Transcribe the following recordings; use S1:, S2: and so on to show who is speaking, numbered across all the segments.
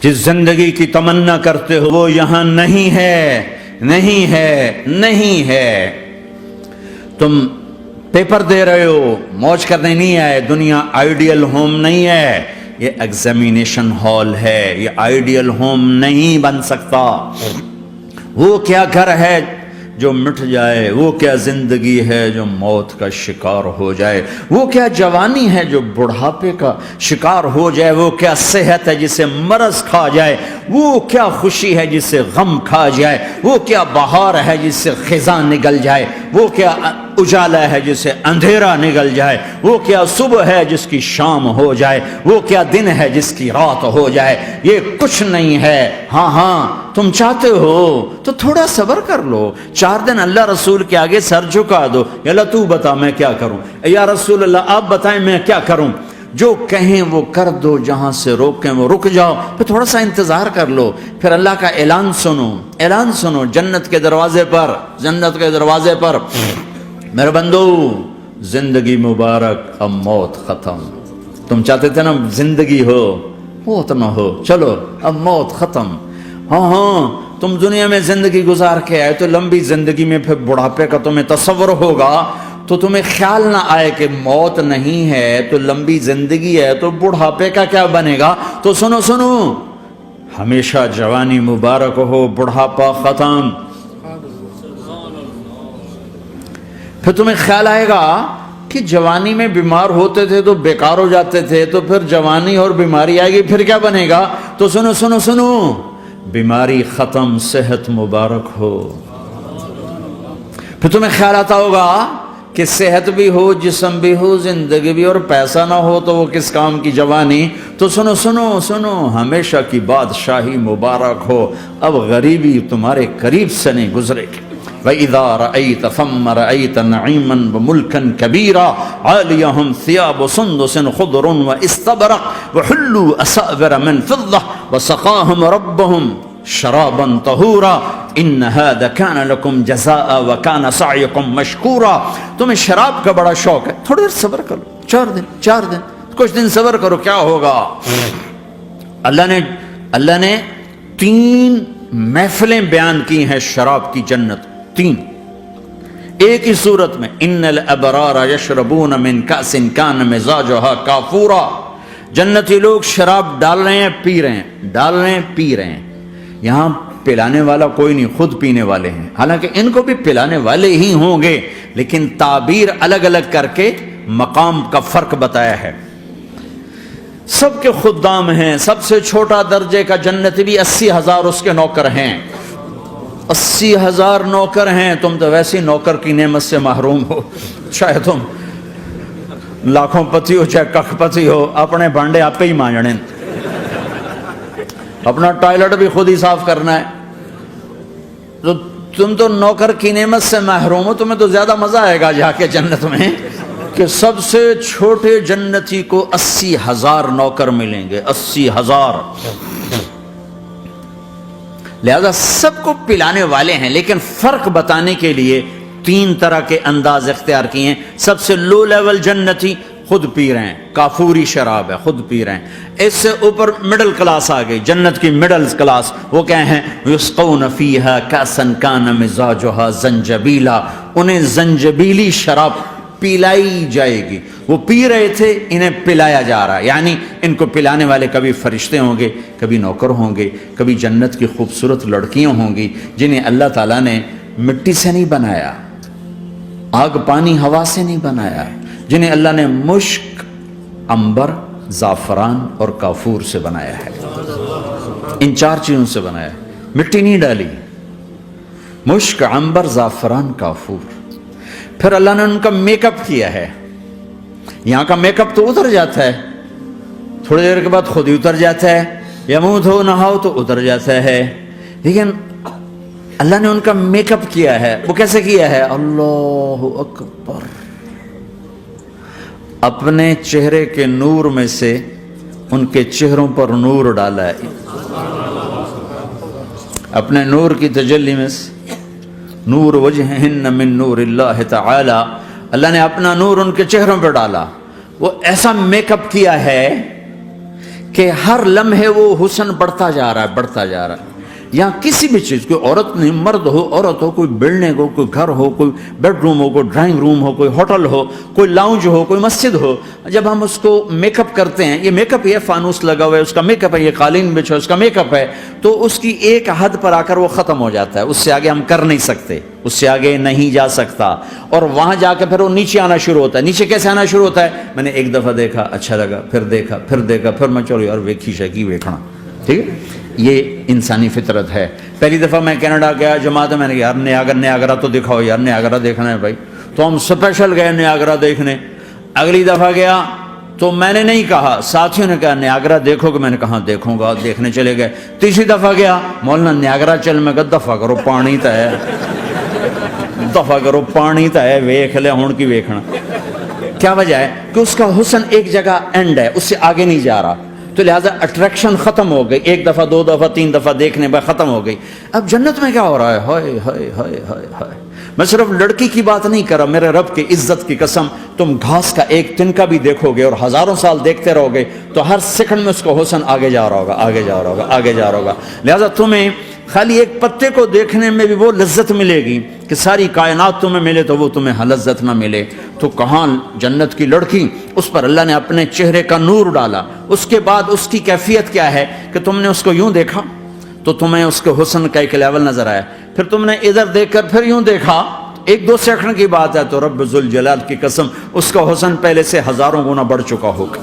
S1: جس زندگی کی تمنا کرتے ہو وہ یہاں نہیں ہے، نہیں ہے، نہیں ہے۔ تم پیپر دے رہے ہو، موج کرنے نہیں آئے۔ دنیا آئیڈیل ہوم نہیں ہے، یہ ایگزامینیشن ہال ہے، یہ آئیڈیل ہوم نہیں بن سکتا۔ وہ کیا گھر ہے جو مٹ جائے، وہ کیا زندگی ہے جو موت کا شکار ہو جائے، وہ کیا جوانی ہے جو بڑھاپے کا شکار ہو جائے، وہ کیا صحت ہے جسے مرض کھا جائے، وہ کیا خوشی ہے جسے غم کھا جائے، وہ کیا بہار ہے جس سے خزاں نگل جائے، وہ کیا اجالا ہے جس سے اندھیرا نگل جائے، وہ کیا صبح ہے جس کی شام ہو جائے، وہ کیا دن ہے جس کی رات ہو جائے۔ یہ کچھ نہیں ہے۔ ہاں تم چاہتے ہو تو تھوڑا صبر کر لو، 4 دن اللہ رسول کے آگے سر جھکا دو، یا اللہ تو بتا میں کیا کروں، یا رسول اللہ آپ بتائیں میں کیا کروں۔ جو کہیں وہ کر دو، جہاں سے روکیں وہ رک جاؤ، پھر تھوڑا سا انتظار کر لو، پھر اللہ کا اعلان سنو، اعلان سنو جنت کے دروازے پر، جنت کے دروازے پر، میرے بندو زندگی مبارک، اب موت ختم۔ تم چاہتے تھے نا زندگی ہو، موت نہ ہو، چلو اب موت ختم۔ ہاں تم دنیا میں زندگی گزار کے آئے تو لمبی زندگی میں پھر بڑھاپے کا تمہیں تصور ہوگا تو تمہیں خیال نہ آئے کہ موت نہیں ہے تو لمبی زندگی ہے تو بڑھاپے کا کیا بنے گا۔ تو سنو سنو، ہمیشہ جوانی مبارک ہو، بڑھاپا ختم۔ پھر تمہیں خیال آئے گا کہ جوانی میں بیمار ہوتے تھے تو بیکار ہو جاتے تھے، تو پھر جوانی اور بیماری آئے گی پھر کیا بنے گا۔ تو سنو سنو سنو، بیماری ختم، صحت مبارک ہو۔ پھر تمہیں خیال آتا ہوگا کہ صحت بھی ہو، جسم بھی ہو، زندگی بھی، اور پیسہ نہ ہو تو وہ کس کام کی جوانی۔ تو سنو سنو سنو، ہمیشہ کی بادشاہی مبارک ہو، اب غریبی تمہارے قریب سے نہیں گزرے گی۔ وَإِذَا رَأَيْتَ ثَمَّ رَأَيْتَ نَعِيمًا وَمُلْكًا كَبِيرًا عَالِيَهُمْ ثِيَابُ سُنْدُسٍ خُضْرٌ وَإِسْتَبْرَقٍ وَحُلُّوا أَسَاوِرَ مِنْ فِضَّةٍ وَسَقَاهُمْ رَبُّهُمْ شَرَابًا طَهُورًا إِنَّ هَذَا كَانَ لَكُمْ جَزَاءً وَكَانَ سَعْيُكُمْ مَشْكُورًا۔ تمہیں شراب کا بڑا شوق ہے، تھوڑی دیر صبر کرو، 4 دن کچھ دن صبر کرو، کیا ہوگا۔ اللہ نے 3 محفلیں بیان کی ہیں شراب کی جنت، 3 ایک ہی صورت میں۔ ان الابرار یشربون من کأس کان مزاجها کافورا۔ جنتی لوگ شراب ڈال رہے ہیں، پی رہے ہیں، ڈال رہے ہیں، پی رہے ہیں۔ یہاں پلانے والا کوئی نہیں، خود پینے والے ہیں، حالانکہ ان کو بھی پلانے والے ہی ہوں گے، لیکن تعبیر الگ الگ کر کے مقام کا فرق بتایا ہے۔ سب کے خدام ہیں، سب سے چھوٹا درجے کا جنتی بھی 80,000 اس کے نوکر ہیں، 80,000 نوکر ہیں۔ تم تو ویسی نوکر کی نعمت سے محروم ہو، چاہے تم لاکھوں پتی ہو چاہے ککھ پتی ہو، اپنے بانڈے آپ پہ ہی مانجنے، اپنا ٹوائلٹ بھی خود ہی صاف کرنا ہے۔ تو تم تو نوکر کی نعمت سے محروم ہو، تمہیں تو زیادہ مزہ آئے گا جا کے جنت میں کہ سب سے چھوٹے جنتی کو 80,000 نوکر ملیں گے، 80,000۔ لہذا سب کو پلانے والے ہیں، لیکن فرق بتانے کے لیے 3 طرح کے انداز اختیار کیے ہیں۔ سب سے لو لیول جنتی خود پی رہے ہیں، کافوری شراب ہے، خود پی رہے ہیں۔ اس سے اوپر مڈل کلاس آ گئی، جنت کی مڈل کلاس، وہ کہیں ہیں یسقون فیہا کأسا کان مزاجها زنجبیلا، انہیں زنجبیلی شراب پلائی جائے گی۔ وہ پی رہے تھے، انہیں پلایا جا رہا ہے، یعنی ان کو پلانے والے کبھی فرشتے ہوں گے، کبھی نوکر ہوں گے، کبھی جنت کی خوبصورت لڑکیاں ہوں گی جنہیں اللہ تعالیٰ نے مٹی سے نہیں بنایا، آگ پانی ہوا سے نہیں بنایا، جنہیں اللہ نے مشک، عنبر، زعفران اور کافور سے بنایا ہے۔ ان 4 چیزوں سے بنایا ہے، مٹی نہیں ڈالی، مشک، عنبر، زعفران، کافور۔ پھر اللہ نے ان کا میک اپ کیا ہے۔ یہاں کا میک اپ تو اتر جاتا ہے، تھوڑی دیر کے بعد خود ہی اتر جاتا ہے، یا منہ دھو نہاؤ تو اتر جاتا ہے، لیکن اللہ نے ان کا میک اپ کیا ہے۔ وہ کیسے کیا ہے؟ اللہ اکبر، اپنے چہرے کے نور میں سے ان کے چہروں پر نور ڈالا ہے، اپنے نور کی تجلی میں سے، نور وجہہن من نور اللہ تعالی، اللہ نے اپنا نور ان کے چہروں پہ ڈالا۔ وہ ایسا میک اپ کیا ہے کہ ہر لمحے وہ حسن بڑھتا جا رہا ہے، بڑھتا جا رہا ہے. یہاں کسی بھی چیز، کوئی عورت نہیں، مرد ہو، عورت ہو، کوئی بلڈنگ ہو، کوئی گھر ہو، کوئی بیڈ روم ہو، کوئی ڈرائنگ روم ہو، کوئی ہوٹل ہو، کوئی لاؤنج ہو، کوئی مسجد ہو، جب ہم اس کو میک اپ کرتے ہیں، یہ میک اپ، یہ فانوس لگا ہوا ہے اس کا میک اپ ہے، یہ قالین بچھا اس کا میک اپ ہے، تو اس کی ایک حد پر آ کر وہ ختم ہو جاتا ہے، اس سے آگے ہم کر نہیں سکتے، اس سے آگے نہیں جا سکتا، اور وہاں جا کے پھر وہ نیچے آنا شروع ہوتا ہے. نیچے کیسے آنا شروع ہوتا ہے؟ میں نے ایک دفعہ دیکھا، اچھا لگا، پھر دیکھا، پھر دیکھا، پھر میں چلو یار ویکھی شکی ویکھنا. ٹھیک ہے، یہ انسانی فطرت ہے. پہلی دفعہ میں کینیڈا گیا جماعت میں نے یار نیاگرا تو دکھاؤ یار، نیاگرا دیکھنا ہے بھائی، تو ہم اسپیشل گئے نیاگرا دیکھنے. اگلی دفعہ گیا تو میں نے نہیں کہا، ساتھیوں نے کہا نیاگرا دیکھو گے، میں نے کہا دیکھوں گا، دیکھنے چلے گئے. تیسری دفعہ گیا، مولانا نیاگرا چل، میں کہا دفعہ کرو پانی تا ہے، دفعہ کرو پانی تا ہے، ویکھ لے ہون کی ویکھنا. کیا وجہ ہے؟ کہ اس کا حسن ایک جگہ اینڈ ہے، اس سے آگے نہیں جا رہا، تو لہٰذا اٹریکشن ختم ہو گئی. ایک دفعہ، دو دفعہ، تین دفعہ دیکھنے بعد ختم ہو گئی. اب جنت میں کیا ہو رہا ہے؟ ہائے ہائے ہائے ہائے ہائے. میں صرف لڑکی کی بات نہیں کر رہا، میرے رب کی عزت کی قسم، تم گھاس کا ایک تنکا بھی دیکھو گے اور ہزاروں سال دیکھتے رہو گے تو ہر سیکنڈ میں اس کا حسن آگے جا رہا ہوگا، آگے جا رہا ہوگا، آگے جا رہا ہوگا. لہٰذا تمہیں خالی ایک پتے کو دیکھنے میں بھی وہ لذت ملے گی کہ ساری کائنات تمہیں ملے تو وہ تمہیں لذت نہ ملے. تو کہاں جنت کی لڑکی، اس پر اللہ نے اپنے چہرے کا نور ڈالا. اس کے بعد اس کی کیفیت کیا ہے کہ تم نے اس کو یوں دیکھا تو تمہیں اس کے حسن کا ایک لیول نظر آیا، پھر تم نے ادھر دیکھ کر پھر یوں دیکھا، ایک دو سیکنڈ کی بات ہے، تو رب ذوالجلال کی قسم اس کا حسن پہلے سے ہزاروں گنا بڑھ چکا ہوگا.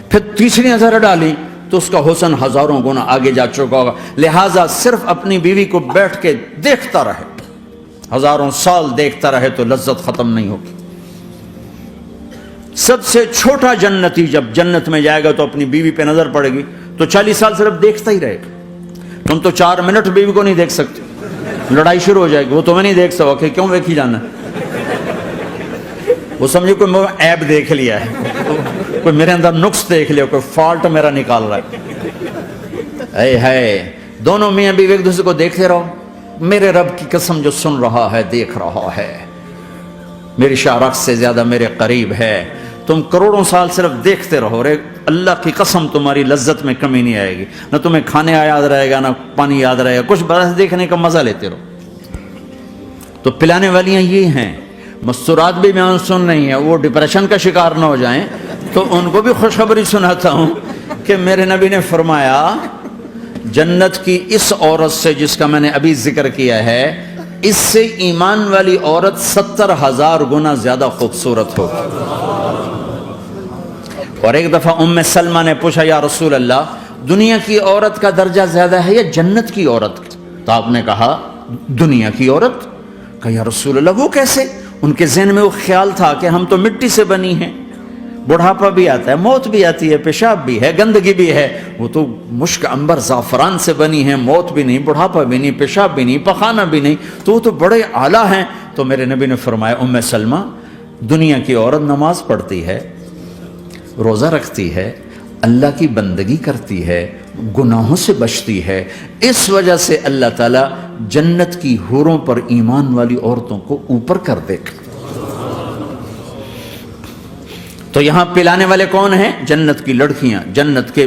S1: پھر تیسری نظر ڈالی تو اس کا حسن ہزاروں گنا آگے جا چکا ہوگا. لہٰذا صرف اپنی بیوی کو بیٹھ کے دیکھتا رہے، ہزاروں سال دیکھتا رہے تو لذت ختم نہیں ہوگی. سب سے چھوٹا جنتی جب جنت میں جائے گا تو اپنی بیوی پہ نظر پڑے گی تو 40 سال صرف دیکھتا ہی رہے گا. تم تو 4 منٹ بیوی کو نہیں دیکھ سکتے، لڑائی شروع ہو جائے گی. وہ تمہیں نہیں دیکھ سکو کہ کیوں دیکھی جانا، وہ سمجھے کوئی میں عیب دیکھ لیا ہے، کوئی میرے اندر نقص دیکھ لیا، کوئی فالٹ میرا نکال رہا ہے. اے ہے دونوں میاں بیوی ایک دوسرے کو دیکھتے رہو. میرے رب کی قسم جو سن رہا ہے، دیکھ رہا ہے، میری شارخ سے زیادہ میرے قریب ہے. تم کروڑوں سال صرف دیکھتے رہو، رے اللہ کی قسم تمہاری لذت میں کمی نہیں آئے گی، نہ تمہیں کھانے یاد رہے گا، نہ پانی یاد رہے گا، کچھ بس دیکھنے کا مزہ لیتے رہو. تو پلانے والیاں یہ ہیں. مستورات بھی میں سن رہی ہیں، وہ ڈپریشن کا شکار نہ ہو جائیں، تو ان کو بھی خوشخبری سناتا ہوں کہ میرے نبی نے فرمایا جنت کی اس عورت سے جس کا میں نے ابھی ذکر کیا ہے، اس سے ایمان والی عورت 70,000 گنا زیادہ خوبصورت ہوگی. اور ایک دفعہ ام سلمہ نے پوچھا یا رسول اللہ، دنیا کی عورت کا درجہ زیادہ ہے یا جنت کی عورت؟ تو آپ نے کہا دنیا کی عورت. کہا یا رسول اللہ وہ کیسے؟ ان کے ذہن میں وہ خیال تھا کہ ہم تو مٹی سے بنی ہیں، بڑھاپا بھی آتا ہے، موت بھی آتی ہے، پیشاب بھی ہے، گندگی بھی ہے. وہ تو مشک عنبر زعفران سے بنی ہیں، موت بھی نہیں، بڑھاپا بھی نہیں، پیشاب بھی نہیں، پخانہ بھی نہیں، تو وہ تو بڑے اعلیٰ ہیں. تو میرے نبی نے فرمایا ام سلمہ، دنیا کی عورت نماز پڑھتی ہے، روزہ رکھتی ہے، اللہ کی بندگی کرتی ہے، گناہوں سے بچتی ہے، اس وجہ سے اللہ تعالیٰ جنت کی حوروں پر ایمان والی عورتوں کو اوپر کر دے گا. تو یہاں پلانے والے کون ہیں؟ جنت کی لڑکیاں، جنت کے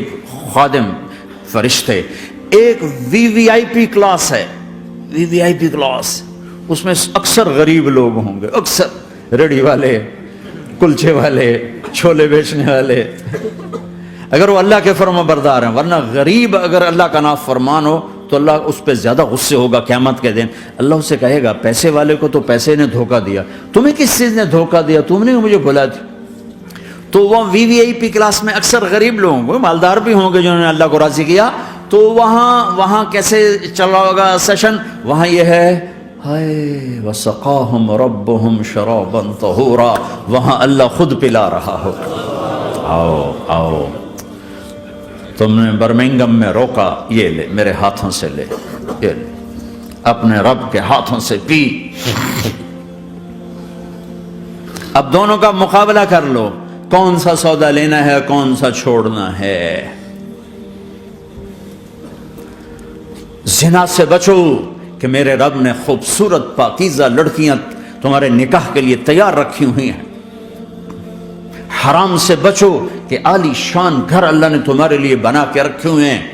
S1: خادم فرشتے. ایک وی وی آئی پی کلاس ہے، وی وی آئی پی کلاس، اس میں اکثر غریب لوگ ہوں گے، اکثر ریڑھی والے، کلچے والے، چھولے بیچنے والے، اگر وہ اللہ کے فرما بردار ہیں. ورنہ غریب اگر اللہ کا نافرمان ہو تو اللہ اس پہ زیادہ غصے ہوگا قیامت کے دن. اللہ اسے کہے گا پیسے والے کو تو پیسے نے دھوکہ دیا، تمہیں کس چیز نے دھوکہ دیا؟ تم نے مجھے بلا دی. تو وہ وی وی آئی پی کلاس میں اکثر غریب لوگ ہوں گے، مالدار بھی ہوں گے جنہوں نے اللہ کو راضی کیا. تو وہاں کیسے چلا ہوگا سیشن؟ وہاں یہ ہے ہائے وسقاہم ربہم شرابا طہورا، وہاں اللہ خود پلا رہا ہو. آؤ آؤ، تم نے برمنگم میں روکا، یہ لے میرے ہاتھوں سے لے، یہ لے اپنے رب کے ہاتھوں سے پی. اب دونوں کا مقابلہ کر لو، کون سا سودا لینا ہے، کون سا چھوڑنا ہے. زنا سے بچو کہ میرے رب نے خوبصورت پاکیزہ لڑکیاں تمہارے نکاح کے لیے تیار رکھی ہوئی ہیں. حرام سے بچو کہ عالی شان گھر اللہ نے تمہارے لیے بنا کے رکھے ہوئے ہیں،